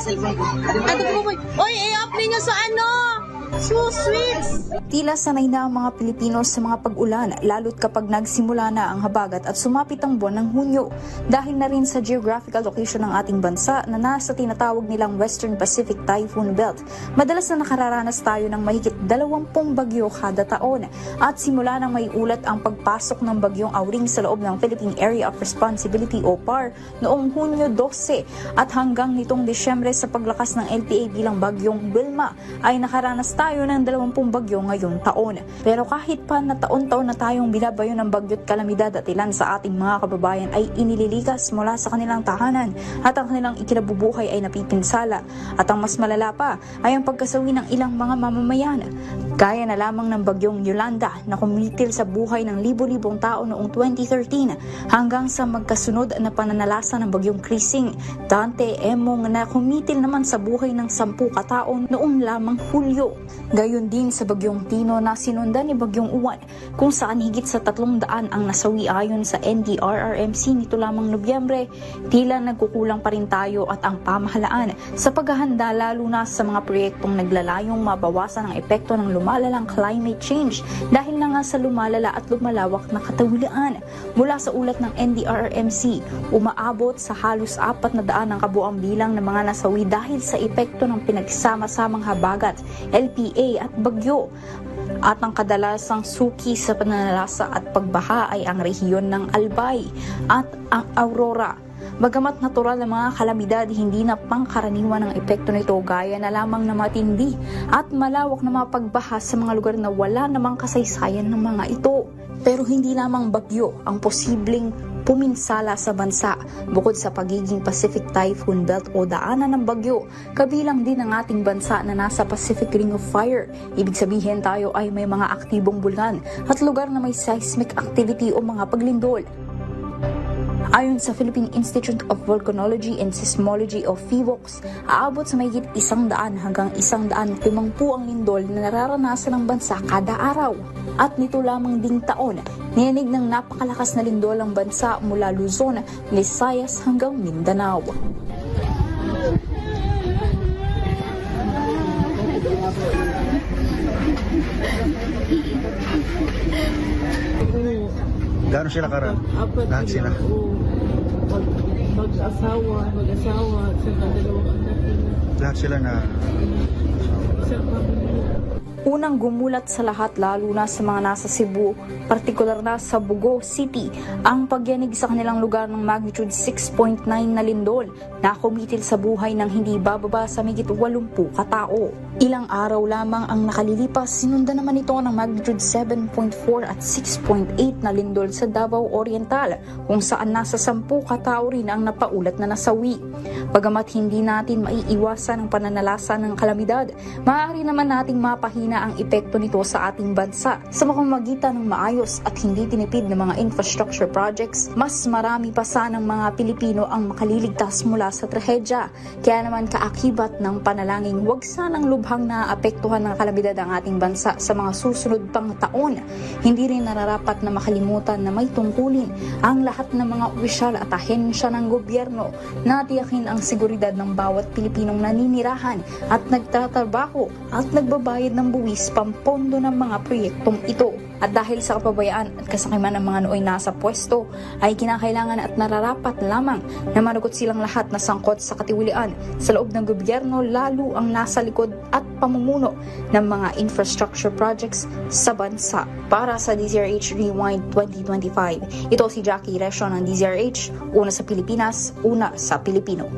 cellphone ko. Ano po? Oy, i-up ninyo sa ano? So sweet! Tila sanay na ang mga Pilipino sa mga pag-ulan, lalo't kapag nagsimula na ang habagat at sumapit ang buwan ng Hunyo. Dahil na rin sa geographical location ng ating bansa na nasa tinatawag nilang Western Pacific Typhoon Belt, madalas na nakararanas tayo ng mahigit 20 bagyo kada taon. At simula nang may ulat ang pagpasok ng bagyong Auring sa loob ng Philippine Area of Responsibility o PAR noong Hunyo 12 at hanggang nitong Disyembre sa paglakas ng LPA bilang bagyong Wilma ay nakaranas tayo ng 20 bagyo ngayong taon. Pero kahit pa na taon-taon na tayong binabayo ng bagyo't kalamidad at ilan sa ating mga kababayan ay inililikas mula sa kanilang tahanan at ang kanilang ikinabubuhay ay napipinsala. At ang mas malala pa ay ang pagkasawi ng ilang mga mamamayan. Gaya na lamang ng bagyong Yolanda na kumitil sa buhay ng libo-libong tao noong 2013 hanggang sa magkasunod na pananalasa ng bagyong Krising, Dante, Emong na kumitil naman sa buhay ng 10 katao noong lamang Hulyo. Gayon din sa bagyong Tino na sinundan ni bagyong Uwan kung saan higit sa 300 ang nasawi ayon sa NDRRMC nito lamang Nobyembre. Tila nagkukulang pa rin tayo at ang pamahalaan sa paghahanda lalo na sa mga proyektong naglalayong mabawasan ang epekto ng lumalalang climate change dahil na nga sa lumalala at lumalawak na katawilaan. Mula sa ulat ng NDRRMC, umaabot sa halos 400 ang kabuang bilang ng mga nasawi dahil sa epekto ng pinagsama-samang habagat, LPA at bagyo. At ang kadalasang suki sa pananalasa at pagbaha ay ang rehiyon ng Albay at ang Aurora. Bagamat natural na mga kalamidad, hindi na pangkaraniwan ang epekto nito gaya na lamang na matindi at malawak na mga pagbaha sa mga lugar na wala namang kasaysayan ng mga ito. Pero hindi lamang bagyo ang posibleng puminsala sa bansa. Bukod sa pagiging Pacific Typhoon Belt o daanan ng bagyo, kabilang din ang ating bansa na nasa Pacific Ring of Fire. Ibig sabihin tayo ay may mga aktibong bulkan at lugar na may seismic activity o mga paglindol. Ayon sa Philippine Institute of Volcanology and Seismology o PHIVOLCS, aabot sa mahigit 100 hanggang 150 ang lindol na nararanasan ng bansa kada araw. At nito lamang ding taon, niyanig ng napakalakas na lindol ang bansa mula Luzon, Visayas hanggang Mindanao. Gaano sila karan? Lahat sila. Mag-asawa, at saka 2 anak nila. Lahat sila na Isang pamilya. Unang gumulat sa lahat lalo na sa mga nasa Cebu, partikular na sa Bugo City, ang pagyanig sa kanilang lugar ng magnitude 6.9 na lindol na kumitil sa buhay ng hindi bababa sa mahigit 80 katao. Ilang araw lamang ang nakalilipas, sinundan naman ito ng magnitude 7.4 at 6.8 na lindol sa Davao Oriental kung saan nasa 10 katao rin ang napaulat na nasawi. Bagamat hindi natin maiiwasan ang pananalasa ng kalamidad, maaari naman nating mapahina ang epekto nito sa ating bansa sa pamamagitan ng maayos at hindi tinipid na mga infrastructure projects. Mas marami pa sanang mga Pilipino ang makaliligtas mula sa trahedya. Kaya naman kaakibat ng panalangin, huwag sanang lubhang naapektuhan ng kalamidad ang ating bansa sa mga susunod pang taon. Hindi rin nararapat na makalimutan na may tungkulin ang lahat ng mga opisyal at ahensya ng gobyerno na tiyakin ang seguridad ng bawat Pilipinong naninirahan at nagtatrabaho at nagbabayad ng buwis pampondo ng mga proyektong ito. At dahil sa kapabayaan at kasakiman ng mga nooy nasa pwesto, ay kinakailangan at nararapat lamang na managot silang lahat na sangkot sa katiwalian sa loob ng gobyerno, lalo ang nasa likod at pamumuno ng mga infrastructure projects sa bansa. Para sa DZRH Rewind 2025, ito si Jackie Resho ng DZRH, una sa Pilipinas, una sa Pilipino.